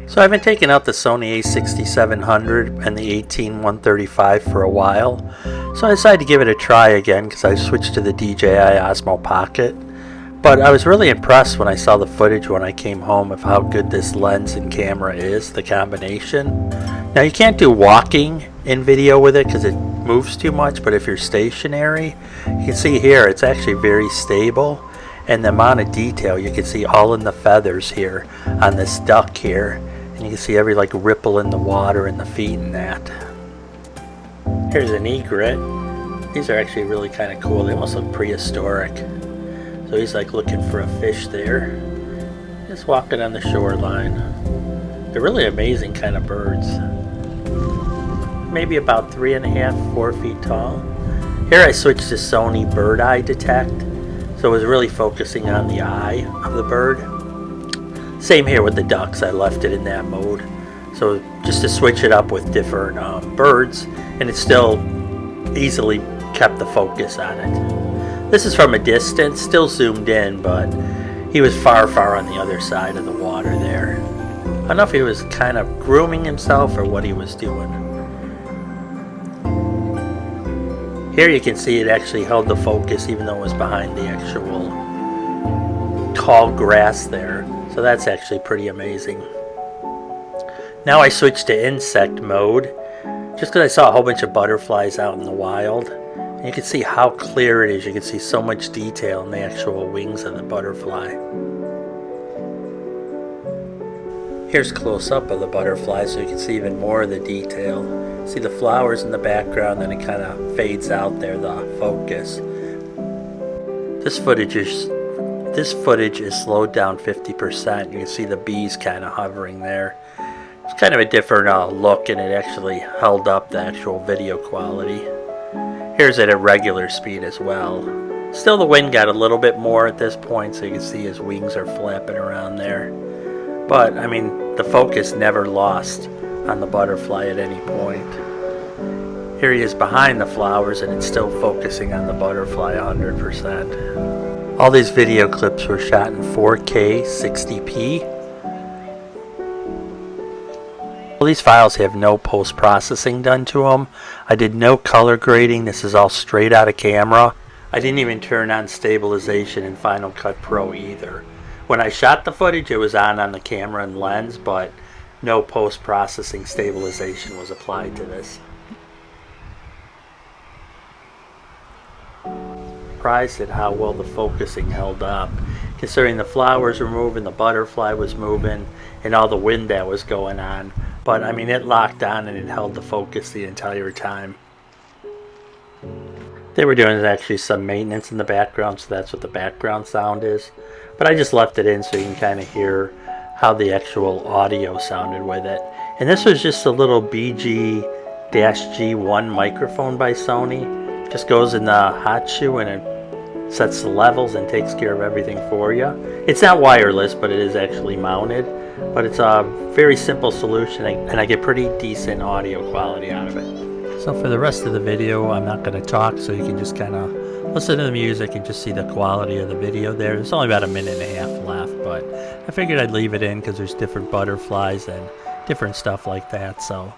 So I've been taking out the Sony A6700 and the 18135 for a while, so I decided to give it a try again because I switched to the DJI Osmo Pocket. But I was really impressed when I saw the footage when I came home of how good this lens and camera is, the combination. Now you can't do walking in video with it because it moves too much, but if you're stationary, you can see here it's actually very stable, and the amount of detail you can see all in the feathers here on this duck here, and you can see every like ripple in the water and the feet and that. Here's an egret. These are actually really kind of cool. They almost look prehistoric. So he's like looking for a fish there, just walking on the shoreline. They're really amazing kind of birds. Maybe about 3.5, 4 feet tall. Here I switched to Sony Bird Eye Detect, so it was really focusing on the eye of the bird. Same here with the ducks, I left it in that mode. So just to switch it up with different birds, and it still easily kept the focus on it. This is from a distance, still zoomed in, but he was far, far on the other side of the water there. I don't know if he was kind of grooming himself or what he was doing. Here you can see it actually held the focus even though it was behind the actual tall grass there. So that's actually pretty amazing. Now I switched to insect mode just because I saw a whole bunch of butterflies out in the wild. And you can see how clear it is. You can see so much detail in the actual wings of the butterfly. Here's close up of the butterfly so you can see even more of the detail. See the flowers in the background, then it kind of fades out there, the focus. This footage is slowed down 50%. You can see the bees kind of hovering there. It's kind of a different look, and it actually held up the actual video quality. Here's it at regular speed as well. Still the wind got a little bit more at this point, so you can see his wings are flapping around there. But, I mean, the focus never lost on the butterfly at any point. Here he is behind the flowers, and it's still focusing on the butterfly 100%. All these video clips were shot in 4K 60p. All these files have no post-processing done to them. I did no color grading. This is all straight out of camera. I didn't even turn on stabilization in Final Cut Pro either. When I shot the footage, it was on the camera and lens, but no post-processing stabilization was applied to this. Surprised at how well the focusing held up, considering the flowers were moving, the butterfly was moving, and all the wind that was going on. But I mean, it locked on and it held the focus the entire time. They were doing actually some maintenance in the background, so that's what the background sound is. But I just left it in so you can kind of hear how the actual audio sounded with it. And this was just a little BG-G1 microphone by Sony. Just goes in the hot shoe and it sets the levels and takes care of everything for you. It's not wireless, but it is actually mounted. But it's a very simple solution, and I get pretty decent audio quality out of it. So for the rest of the video, I'm not going to talk, so you can just kind of listen to the music and just see the quality of the video there. There's only about a minute and a half left, but I figured I'd leave it in because there's different butterflies and different stuff like that. So